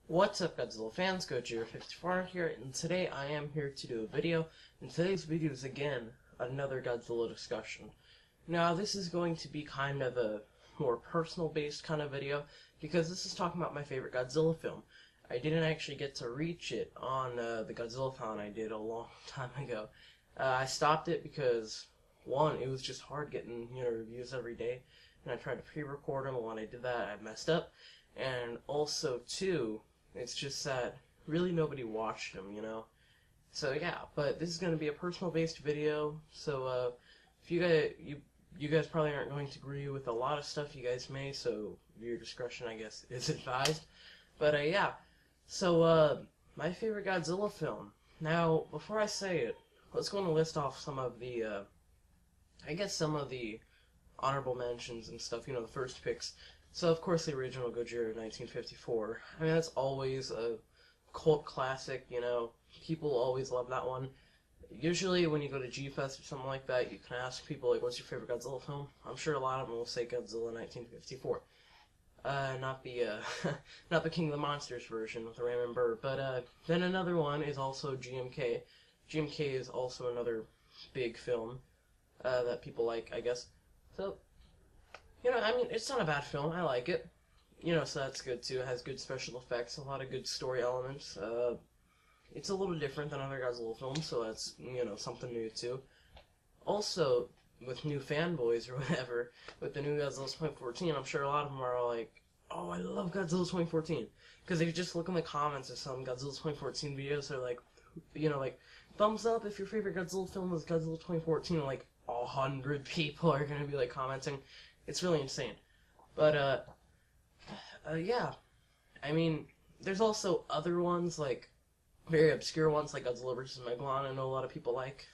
What's up, Godzilla fans? Gojira54 here, and today I am here to do a video. And today's video is again another Godzilla discussion. Now, this is going to be kind of a more personal-based kind of video because this is talking about my favorite Godzilla film. I didn't actually get to reach it on the Godzilla-thon I did a long time ago. I stopped it because, one, it was just hard getting reviews every day, and I tried to pre-record them, and when I did that, I messed up. And also, two, it's just that really nobody watched them, So yeah, but this is going to be a personal-based video. So if you guys probably aren't going to agree with a lot of stuff, you guys may. So your discretion, I guess, is advised. But yeah, so my favorite Godzilla film. Now, before I say it, let's go and list off some of the, I guess some of the honorable mentions and stuff. The first picks. So, of course, the original Godzilla 1954. I mean, that's always a cult classic, People always love that one. Usually, when you go to G-Fest or something like that, you can ask people, like, what's your favorite Godzilla film? I'm sure a lot of them will say Godzilla 1954. Not the, not the King of the Monsters version with Ram and Burr. But, then another one is also GMK. GMK is also another big film, that people like, I guess. So, I mean, it's not a bad film. I like it. So that's good, too. It has good special effects, a lot of good story elements. It's a little different than other Godzilla films, so that's, something new, too. Also, with new fanboys or whatever, with the new Godzilla 2014, I'm sure a lot of them are all like, oh, I love Godzilla 2014. Because if you just look in the comments of some Godzilla 2014 videos, they're like, like, thumbs up if your favorite Godzilla film was Godzilla 2014, and like, 100 people are going to be, like, commenting. It's really insane. But, yeah. I mean, there's also other ones, like, very obscure ones, like Godzilla vs. Megalon, I know a lot of people like.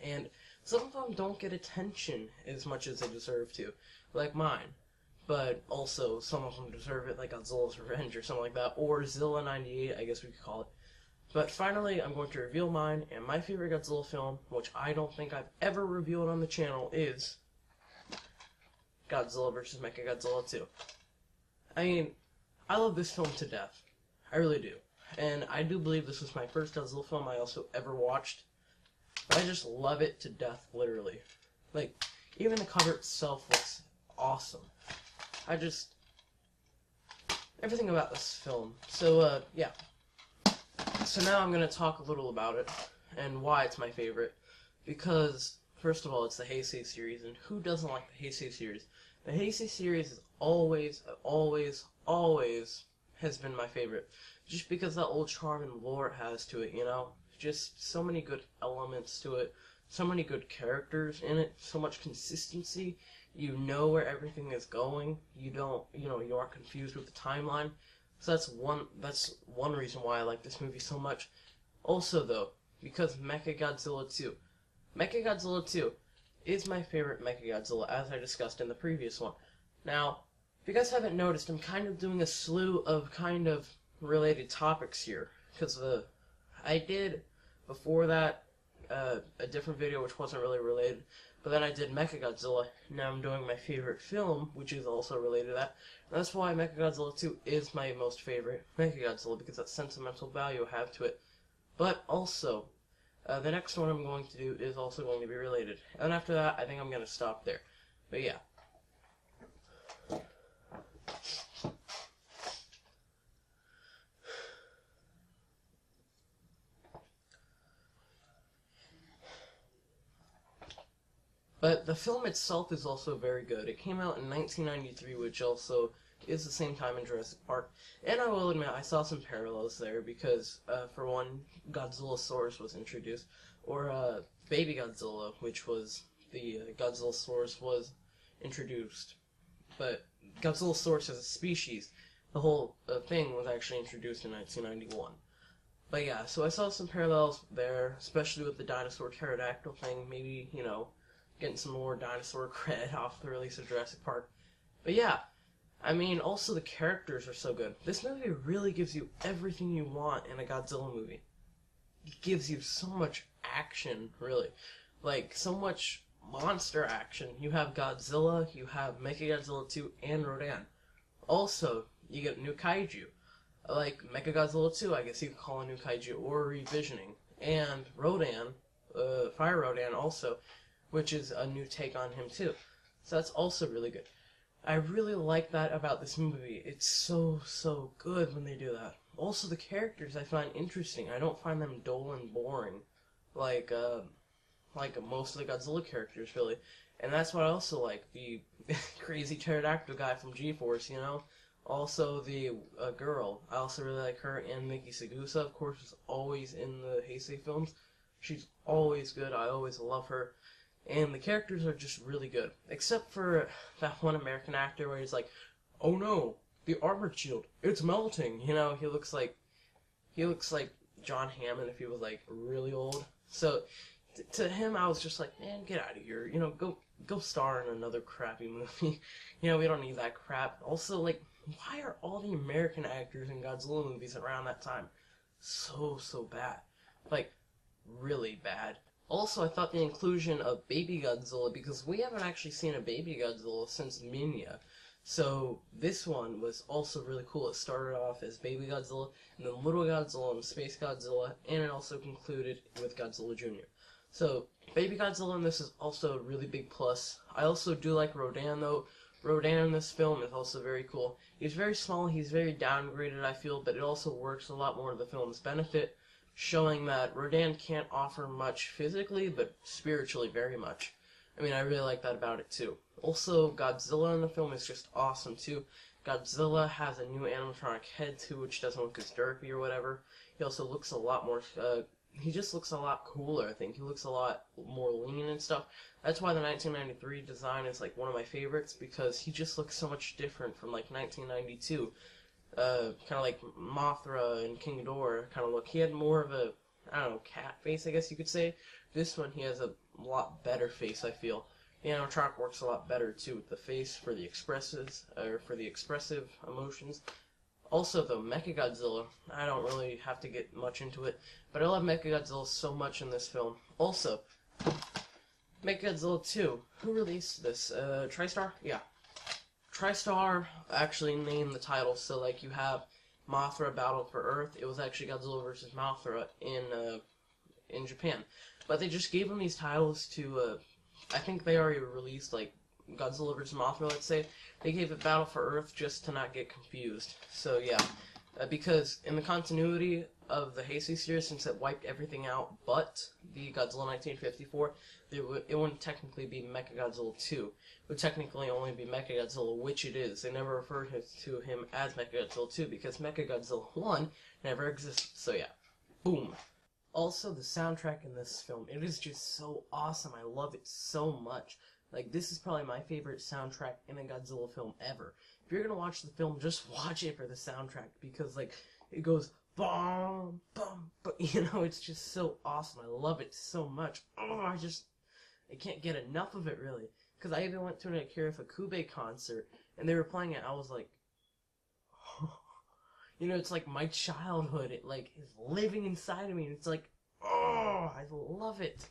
And some of them don't get attention as much as they deserve to, like mine. But also, some of them deserve it, like Godzilla's Revenge or something like that, or Zilla 98, I guess we could call it. But finally, I'm going to reveal mine, and my favorite Godzilla film, which I don't think I've ever revealed on the channel, is Godzilla vs. Mechagodzilla 2. I mean, I love this film to death. I really do. And I do believe this was my first Godzilla film I also ever watched. I just love it to death, literally. Like, even the cover itself looks awesome. Everything about this film. So, yeah. So now I'm going to talk a little about it, and why it's my favorite. Because, first of all, it's the Heisei series, and who doesn't like the Heisei series? The Heisei series is always has been my favorite. Just because that old charm and lore it has to it, Just so many good elements to it, so many good characters in it, so much consistency. You know where everything is going. You don't, you aren't confused with the timeline. So that's one reason why I like this movie so much. Also, though, because Mechagodzilla 2. Mechagodzilla 2 is my favorite Mechagodzilla, as I discussed in the previous one. Now, if you guys haven't noticed, I'm kind of doing a slew of kind of related topics here. Because I did, before that, a different video which wasn't really related. But then I did Mechagodzilla. Now I'm doing my favorite film, which is also related to that. And that's why Mechagodzilla 2 is my most favorite Mechagodzilla, because that sentimental value I have to it. But also, the next one I'm going to do is also going to be related. And after that, I think I'm going to stop there. But yeah. But the film itself is also very good. It came out in 1993, which also is the same time in Jurassic Park. And I will admit, I saw some parallels there because, for one, Godzillasaurus was introduced. Or, Baby Godzilla, which was the Godzillasaurus was introduced. But Godzillasaurus as a species, the whole thing was actually introduced in 1991. But yeah, so I saw some parallels there, especially with the dinosaur pterodactyl thing. Maybe, getting some more dinosaur cred off the release of Jurassic Park. But yeah, I mean, also the characters are so good. This movie really gives you everything you want in a Godzilla movie. It gives you so much action, really. Like, so much monster action. You have Godzilla, you have Mechagodzilla 2, and Rodan. Also, you get new kaiju. like Mechagodzilla 2, I guess you could call a new kaiju, or revisioning. And Rodan, Fire Rodan also, which is a new take on him too. So that's also really good. I really like that about this movie. It's so good when they do that. Also, the characters I find interesting. I don't find them dull and boring, like most of the Godzilla characters, really. And that's what I also like. The crazy pterodactyl guy from G-Force, you know? Also, the girl. I also really like her, and Miki Sagusa, of course, is always in the Heisei films. She's always good. I always love her. And the characters are just really good. Except for that one American actor where he's like, oh no, the armored shield, it's melting. You know, he looks like John Hammond if he was, like, really old. So, to him, I was just like, man, get out of here. You know, go star in another crappy movie. You know, we don't need that crap. Also, like, why are all the American actors in Godzilla movies around that time so bad? Like, really bad. Also, I thought the inclusion of Baby Godzilla, because we haven't actually seen a Baby Godzilla since Minya. So, this one was also really cool. It started off as Baby Godzilla, and then Little Godzilla and Space Godzilla, and it also concluded with Godzilla Jr. So, Baby Godzilla in this is also a really big plus. I also do like Rodan, though. Rodan in this film is also very cool. He's very small, he's very downgraded, I feel, but it also works a lot more to the film's benefit, showing that Rodan can't offer much physically, but spiritually very much. I mean, I really like that about it, too. Also, Godzilla in the film is just awesome, too. Godzilla has a new animatronic head, too, which doesn't look as derpy or whatever. He also looks a lot more, he just looks a lot cooler, I think. He looks a lot more lean and stuff. That's why the 1993 design is, like, one of my favorites, because he just looks so much different from, like, 1992. Kind of like Mothra and King Ghidorah kind of look. He had more of a, I don't know, cat face, I guess you could say. This one, he has a lot better face, I feel. The animatronic works a lot better, too, with the face for the expressive emotions. Also, though, Mechagodzilla, I don't really have to get much into it, but I love Mechagodzilla so much in this film. Also, Mechagodzilla 2, who released this? TriStar? Yeah. TriStar actually named the title, so, like, you have Mothra Battle for Earth. It was actually Godzilla vs. Mothra in Japan. But they just gave them these titles to, I think they already released, like, Godzilla vs. Mothra, let's say. They gave it Battle for Earth just to not get confused. So, yeah. Because in the continuity of the Heisei series, since it wiped everything out but the Godzilla 1954, it wouldn't technically be Mechagodzilla 2. It would technically only be Mechagodzilla, which it is. They never referred to him as Mechagodzilla 2 because Mechagodzilla 1 never existed. So, yeah. Boom. Also, the soundtrack in this film, it is just so awesome. I love it so much. Like, this is probably my favorite soundtrack in a Godzilla film ever. If you're gonna watch the film, just watch it for the soundtrack, because, like, it goes, bum, bum, but, you know, it's just so awesome. I love it so much. Oh, I can't get enough of it, really. Because I even went to an Akira Ifukube concert, and they were playing it, I was like, you know, it's like my childhood. It, like, is living inside of me, and it's like, oh, I love it.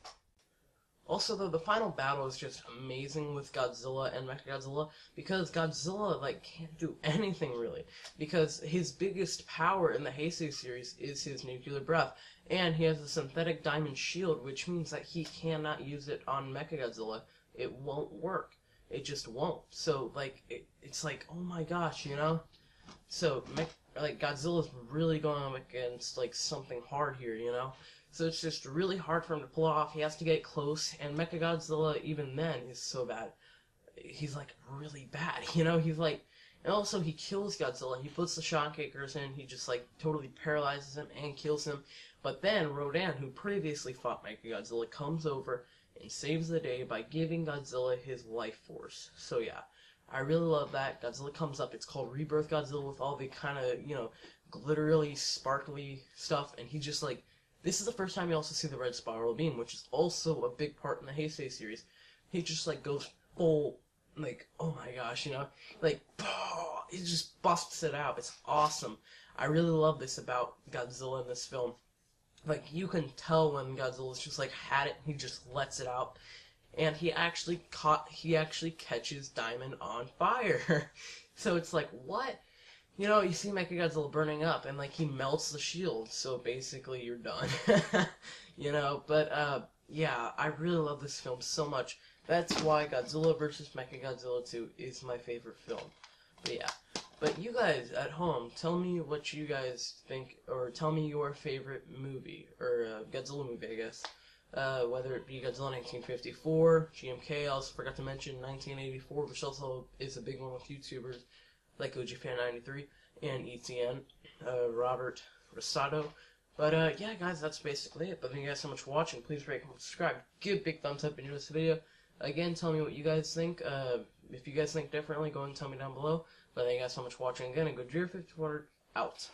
Also, though, the final battle is just amazing with Godzilla and Mechagodzilla, because Godzilla, like, can't do anything, really. Because his biggest power in the Heisei series is his nuclear breath, and he has a synthetic diamond shield, which means that he cannot use it on Mechagodzilla. It won't work. It just won't. So, like, it's like, oh my gosh, you know? So, like, Godzilla's really going up against, like, something hard here, you know? So it's just really hard for him to pull off. He has to get close, and Mechagodzilla, even then, is so bad. He's, like, really bad, you know? He's, like... And also, he kills Godzilla. He puts the shockakers in. He just, like, totally paralyzes him and kills him. But then, Rodan, who previously fought Mechagodzilla, comes over and saves the day by giving Godzilla his life force. So, yeah. I really love that. Godzilla comes up. It's called Rebirth Godzilla with all the kind of, you know, glittery, sparkly stuff. And he just, like... This is the first time you also see the red spiral beam, which is also a big part in the Heisei series. He just, like, goes full, like, oh my gosh, you know? Like, he just busts it out. It's awesome. I really love this about Godzilla in this film. Like, you can tell when Godzilla's just, like, had it, he just lets it out. And he actually catches Diamond on fire. So it's like, what? you know, you see Mechagodzilla burning up, and like he melts the shield, so basically you're done. You know, but yeah, I really love this film so much. That's why Godzilla vs. Mechagodzilla 2 is my favorite film. But yeah. But you guys at home, tell me what you guys think, or tell me your favorite movie, or Godzilla movie, I guess. Whether it be Godzilla 1954, GMK, I also forgot to mention 1984, which also is a big one with YouTubers like OGFan93 and ETN, Robert Rosado. But yeah, guys, that's basically it. But thank you guys so much for watching. Please rate, comment, subscribe. Give a big thumbs up if you enjoyed this video. Again, tell me what you guys think. If you guys think differently, go and tell me down below. But thank you guys so much for watching again, and Godzilla 54 out.